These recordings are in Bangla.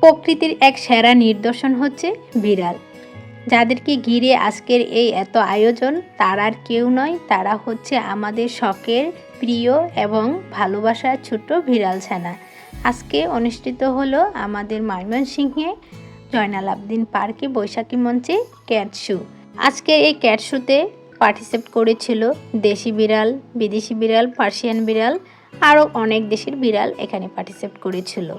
প্রকৃতির এক সেরা নিদর্শন হচ্ছে বিড়াল। যাদেরকে ঘিরে আজকের এই এত আয়োজন তারা আর কেউ নয়, তারা হচ্ছে আমাদের শখের প্রিয় এবং ভালোবাসার ছোট্ট বিড়াল ছানা। আজকে অনুষ্ঠিত হলো আমাদের ময়মনসিংহে জয়নাল আবদিন পার্কে বৈশাখী মঞ্চে ক্যাট শো। আজকে এই ক্যাট শোতে পার্টিসিপেট করেছিল দেশি বিড়াল, বিদেশি বিড়াল, পার্সিয়ান বিড়াল, আরও অনেক দেশের বিড়াল এখানে পার্টিসিপেট করেছিল।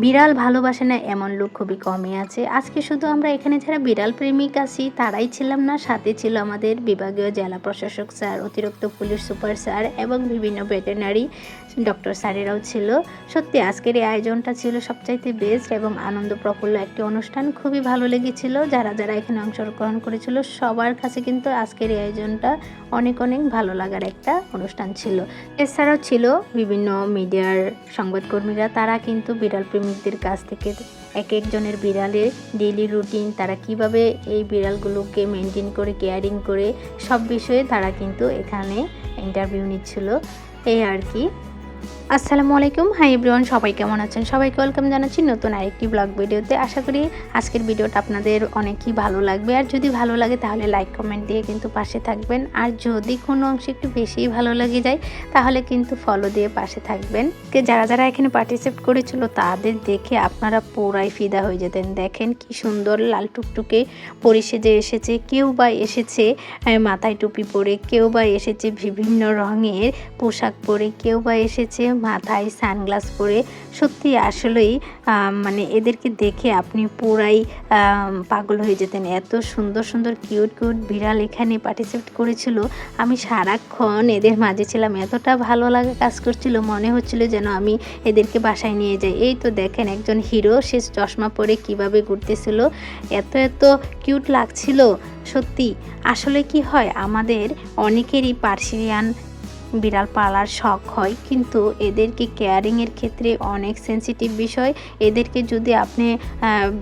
বিড়াল ভালোবাসে না এমন লোক খুবই কমই আছে। আজকে শুধু আমরা এখানে যারা বিড়াল প্রেমিক আছি তারাই ছিলাম না, সাথে ছিল আমাদের বিভাগীয় জেলা প্রশাসক স্যার, অতিরিক্ত পুলিশ সুপার স্যার এবং বিভিন্ন ভেটেরিনারি ডক্টর স্যারেরাও ছিল। সত্যি আজকের এই আয়োজনটা ছিল সবচাইতে বেস্ট এবং আনন্দ প্রফুল্ল একটি অনুষ্ঠান। খুবই ভালো লেগেছিল। যারা যারা এখানে অংশগ্রহণ করেছিল সবার কাছে কিন্তু আজকের এই আয়োজনটা অনেক অনেক ভালো লাগার একটা অনুষ্ঠান ছিল। এছাড়াও ছিল বিভিন্ন মিডিয়ার সংবাদকর্মীরা, তারা কিন্তু বিড়াল প্রেমিকদের কাছ থেকে এক একজনের বিড়ালের ডেইলি রুটিন, তারা কিভাবে এই বিড়ালগুলোকে মেনটেন করে কেয়ারিং করে সব বিষয়ে তারা কিন্তু এখানে ইন্টারভিউ নিচ্ছিল। এই আর কি। আসসালামু আলাইকুম, হাই এভরিওয়ান, সবাই কেমন আছেন? সবাইকে ওয়েলকাম জানাচ্ছি নতুন আরেকটি ব্লগ ভিডিওতে। আশা করি আজকের ভিডিওটা আপনাদের অনেকই ভালো লাগবে। আর যদি ভালো লাগে তাহলে লাইক কমেন্ট দিয়ে কিন্তু পাশে থাকবেন। আর যদি কোনো অংশে একটু বেশিই ভালো লেগে যায় তাহলে কিন্তু ফলো দিয়ে পাশে থাকবেন। যারা যারা এখানে পার্টিসিপেট করেছিল তাদের দেখে আপনারা পুরাই ফিদা হয়ে যেতেন। দেখেন কি সুন্দর লাল টুকটুকে পরিসেজে এসেছে, কেউ বা এসেছে মাথায় টুপি পরে, কেউ বা এসেছে বিভিন্ন রঙের পোশাক পরে, কেউ বা এসেছে মাথায় সানগ্লাস পরে। সত্যি আসলেই মানে এদেরকে দেখে আপনি পুরাই পাগল হয়ে যেতেন। এত সুন্দর সুন্দর কিউট কিউট বিড়াল এখানে পার্টিসিপেট করেছিল। আমি সারাক্ষণ এদের মাঝে ছিলাম, এতটা ভালো লাগা কাজ করছিল, মনে হচ্ছিল যেন আমি এদেরকে বাসায় নিয়ে যাই। এই তো দেখেন একজন হিরো, সে চশমা পরে কিভাবে ঘুরতেছিল, এত এত কিউট লাগছিল। সত্যি আসলে কি হয়, আমাদের অনেকেরই পার্সিয়ান বিড়াল পালার শখ হয়, কিন্তু এদেরকে কেয়ারিংয়ের ক্ষেত্রে অনেক সেন্সিটিভ বিষয়। এদেরকে যদি আপনি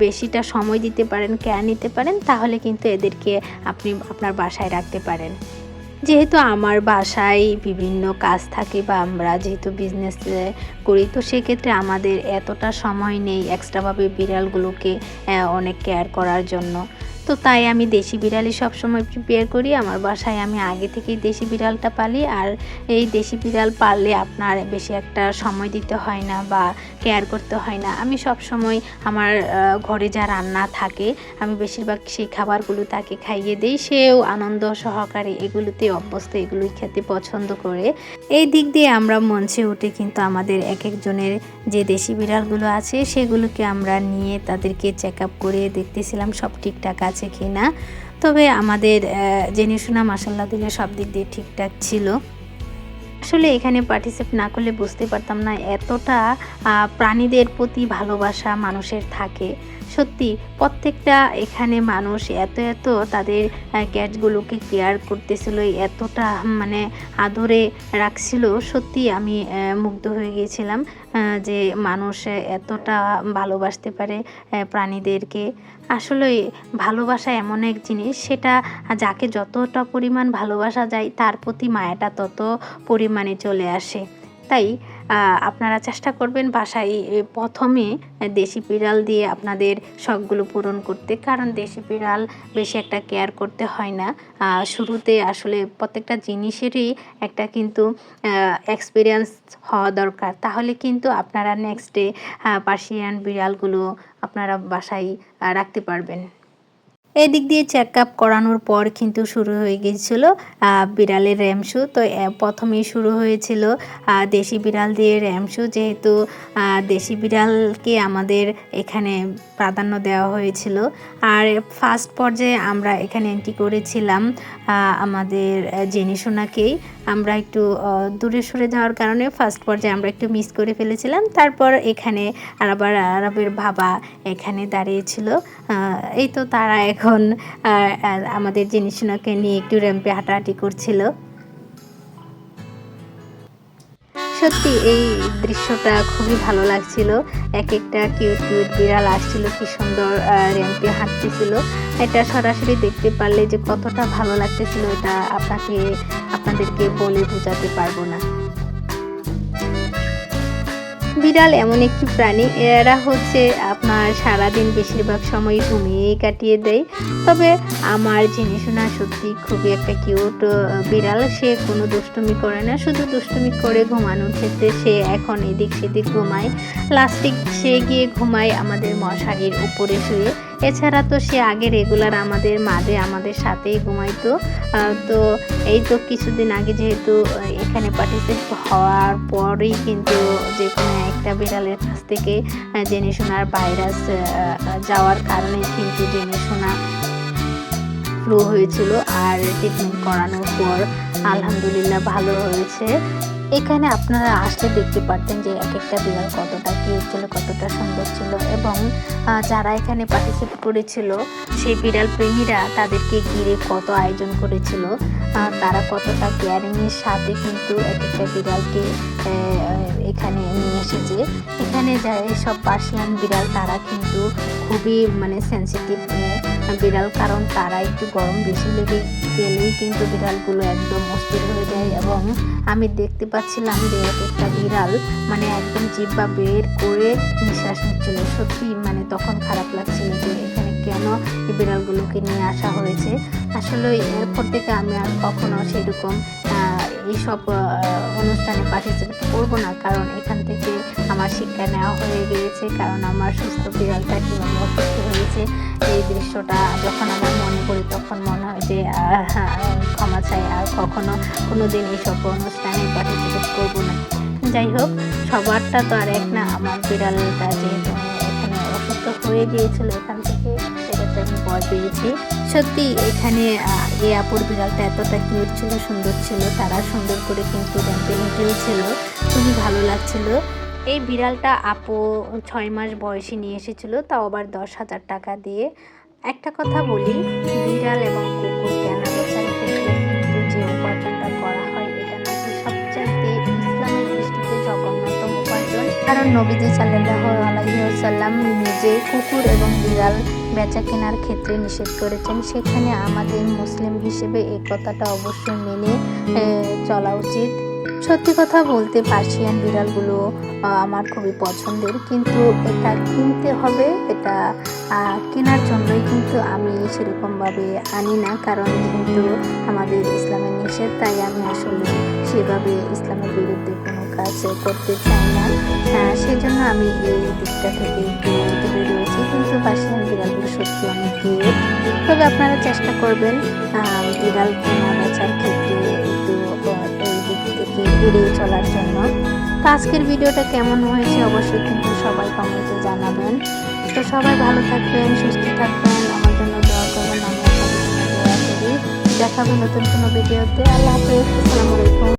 বেশিটা সময় দিতে পারেন, কেয়ার নিতে পারেন, তাহলে কিন্তু এদেরকে আপনি আপনার বাসায় রাখতে পারেন। যেহেতু আমার বাসায় বিভিন্ন কাজ থাকে বা আমরা যেহেতু বিজনেস করি, তো সেক্ষেত্রে আমাদের এতটা সময় নেই এক্সট্রাভাবে বিড়ালগুলোকে অনেক কেয়ার করার জন্য। তো তাই আমি দেশি বিড়ালই সবসময় প্রিপেয়ার করি। আমার বাসায় আমি আগে থেকেই দেশি বিড়ালটা পালি। আর এই দেশি বিড়াল পাললে আপনার বেশি একটা সময় দিতে হয় না বা কেয়ার করতে হয় না। আমি সব সময় আমার ঘরে যা রান্না থাকে আমি বেশিরভাগ সেই খাবারগুলো তাকে খাইয়ে দিই। সেও আনন্দ সহকারে এগুলোতে অভ্যস্ত, এগুলোই খেতে পছন্দ করে। এই দিক দিয়ে আমরা মঞ্চে উঠে কিন্তু আমাদের এক একজনের যে দেশি বিড়ালগুলো আছে সেগুলোকে আমরা নিয়ে তাদেরকে চেক আপ করে দেখতেছিলাম সব ঠিকঠাক আছে কি না। তবে আমাদের জেনে শোনা মাশাআল্লাহ দিলে সব দিক দিয়ে ঠিকঠাক ছিল। আসলে এখানে পার্টিসিপেট না করলে বুঝতে পারতাম না এতটা প্রাণীদের প্রতি ভালোবাসা মানুষের থাকে। সত্যি প্রত্যেকটা এখানে মানুষ এত এত তাদের ক্যাটগুলোকে কেয়ার করতেছিল, এতটা মানে আদরে রাখছিল। সত্যি আমি মুগ্ধ হয়ে গিয়েছিলাম যে মানুষ এতটা ভালোবাসতে পারে প্রাণীদেরকে। আসলে ভালোবাসা এমন এক জিনিস, সেটা যাকে যতটা পরিমাণ ভালোবাসা যায় তার প্রতি মায়াটা তত পরিমাণে চলে আসে। তাই আপনারা চেষ্টা করবেন বাসায় প্রথমে দেশি বিড়াল দিয়ে আপনাদের শখগুলো পূরণ করতে, কারণ দেশি বিড়াল বেশি একটা কেয়ার করতে হয় না। শুরুতে আসলে প্রত্যেকটা জিনিসেরই একটা কিন্তু এক্সপিরিয়েন্স হওয়া দরকার, তাহলে কিন্তু আপনারা নেক্সট ডে পার্সিয়ান বিড়ালগুলো আপনারা বাসায় রাখতে পারবেন। এই দিক দিয়ে চেক আপ করানোর পর কিন্তু শুরু হয়ে গিয়েছিল বিড়ালের র্যামশো। তো প্রথমেই শুরু হয়েছিল দেশি বিড়াল দিয়ে র্যামশো। যেহেতু দেশি বিড়ালকে আমাদের এখানে প্রাধান্য দেওয়া হয়েছিল। আর ফার্স্ট পর্যায়ে আমরা এখানে এন্ট্রি করেছিলাম আমাদের জেনিশোনাকেই। আমরা একটু দূরে সরে যাওয়ার কারণে ফার্স্ট পর্যায়ে আমরা একটু মিস করে ফেলেছিলাম। তারপর এখানে আবার আরবের বাবা এখানে দাঁড়িয়েছিল। এই তো তারা এখন আমাদের জেনিশোনাকে নিয়ে একটু র্যাম্পে হাঁটাহাঁটি করছিল। সত্যি এই দৃশ্যটা খুবই ভালো লাগছিল। এক একটা কিউট কিউট বিড়াল আসছিল, কি সুন্দর র্যাম্পে হাঁটতেছিল। এটা সরাসরি দেখতে পারলে যে কতটা ভালো লাগতেছিল এটা আপনাদেরকে বলে বোঝাতে পারবো না। বিড়াল এমন একটি প্রাণী, এরা হচ্ছে আপনার সারাদিন বেশিরভাগ সময় ঘুমিয়েই কাটিয়ে দেয়। তবে আমার জেনেশোনা সত্যি খুবই একটা কিউট বিড়াল। সে কোনো দুষ্টুমি করে না, শুধু দুষ্টুমি করে ঘুমানোর ক্ষেত্রে সে এখন এদিক সেদিক ঘুমায়। লাস্টে সে গিয়ে ঘুমায় আমাদের মশারির উপরে শুয়ে। এছাড়া তো সে আগে রেগুলার আমাদের মাঝে আমাদের সাথেই ঘুমাইতো। তো এই তো কিছুদিন আগে যেহেতু এখানে পার্টিসিপেট হওয়ার পরেই কিন্তু যে কোনো একটা বিড়ালের কাছ থেকে জেনেশোনার ভাইরাস যাওয়ার কারণে কিন্তু জেনেশোনা ফ্লু হয়েছিল, আর ট্রিটমেন্ট করানোর পর আলহামদুলিল্লাহ ভালো হয়েছে। এখানে আপনারা আসলে দেখতে পারতেন যে এক একটা বিড়াল কতটা কিউট ছিল, কতটা সুন্দর ছিল, এবং যারা এখানে পার্টিসিপেট করেছিল সেই বিড়াল প্রেমীরা তাদেরকে ঘিরে কত আয়োজন করেছিল, তারা কতটা কেয়ারিংয়ের সাথে কিন্তু এক একটা বিড়ালকে এখানে নিয়ে এসেছে। এখানে যায় সব পার্সিয়ান বিড়াল তারা কিন্তু খুবই সেন্সিটিভ বিড়াল, কারণ তারা একটু গরম বেশি লেগে গেলেই কিন্তু বিড়ালগুলো একদম অস্থির হয়ে যায়। এবং আমি দেখতে পাচ্ছিলাম যে এক একটা বিড়াল একদম জিহ্বা বের করে নিঃশ্বাস নিচ্ছিল। সত্যি তখন খারাপ লাগছিল যে এখানে কেন এই বিড়ালগুলোকে নিয়ে আসা হয়েছে। আসলে এরপর থেকে আমি আর কখনো সেরকম এইসব অনুষ্ঠানে পার্টিসিপেট করবো না, কারণ এখান থেকে আমার শিক্ষা নেওয়া হয়ে গিয়েছে। কারণ আমার সুস্থ বিড়ালটা কীভাবে অসুস্থ হয়েছে এই দৃশ্যটা যখন আমার মনে পড়ে তখন মনে হয় যে ক্ষমা চাই, আর কখনো কোনো দিন এইসব অনুষ্ঠানে পার্টিসিপেট করবো না। যাই হোক, সবারটা তো আর এক না। আমার বিড়ালটা যেহেতু এখানে অসুস্থ হয়ে গিয়েছিল এখান থেকে, সেটাতে আমি ভয় পেয়েছি। সত্যি এখানে এই আপুর বিড়ালটা এতটা কিউট ছিল, সুন্দর ছিল, তারা সুন্দর করে কিন্তু র্যাম্পেলিংটিও ছিল, খুবই ভালো লাগছিল। এই বিড়ালটা আপু 6 মাস বয়সে নিয়ে এসেছিল, তাও আবার 10,000 টাকা দিয়ে। একটা কথা বলি, বিড়াল এবং কুকুর কেনা বেচার ক্ষেত্রে কিন্তু যে উপার্জনটা করা হয় এটা নাকি সবচাইতে ইসলামের দৃষ্টিতে জঘন্যতম উপার্জন। কারণ নবীজি সাল্লাল্লাহু আলাইহি ওয়াসাল্লাম নিজে কুকুর এবং বিড়াল বেচা কেনার ক্ষেত্রে নিষেধ করেছেন। সেখানে আমাদের মুসলিম হিসেবে এই কথাটা অবশ্যই মেনে চলা উচিত। সত্যি কথা বলতে পার্সিয়ান বিড়ালগুলো আমার খুবই পছন্দের, কিন্তু এটা কিনতে হবে, এটা কেনার জন্যই কিন্তু আমি সেরকমভাবে আনি না, কারণ যেহেতু আমাদের ইসলামের নিষেধ, তাই আমি আসলে সেভাবে ইসলামের বিরুদ্ধে কোনো কাজ করতে চাই না। সেজন্য আমি এই দিকটা থেকে একটু দূরে রয়েছি। কিন্তু পার্সিয়ান বিড়ালগুলো সত্যি অনেক কিউট। তবে আপনারা চেষ্টা করবেন বিড়াল কেনা বেচার ক্ষেত্রে একটু এড়িয়ে চলার জন্য। তো আজকের ভিডিওটা কেমন হয়েছে অবশ্যই কিন্তু সবাই কমেন্টে জানাবেন। তো সবাই ভালো থাকবেন, সুস্থ থাকবেন, আমার জন্য দোয়া করবেন, আমি আপনাদের জন্য দোয়া করি। দেখা হবে নতুন কোনো ভিডিওতে। আল্লাহ হাফেজ, আসসালামু আলাইকুম।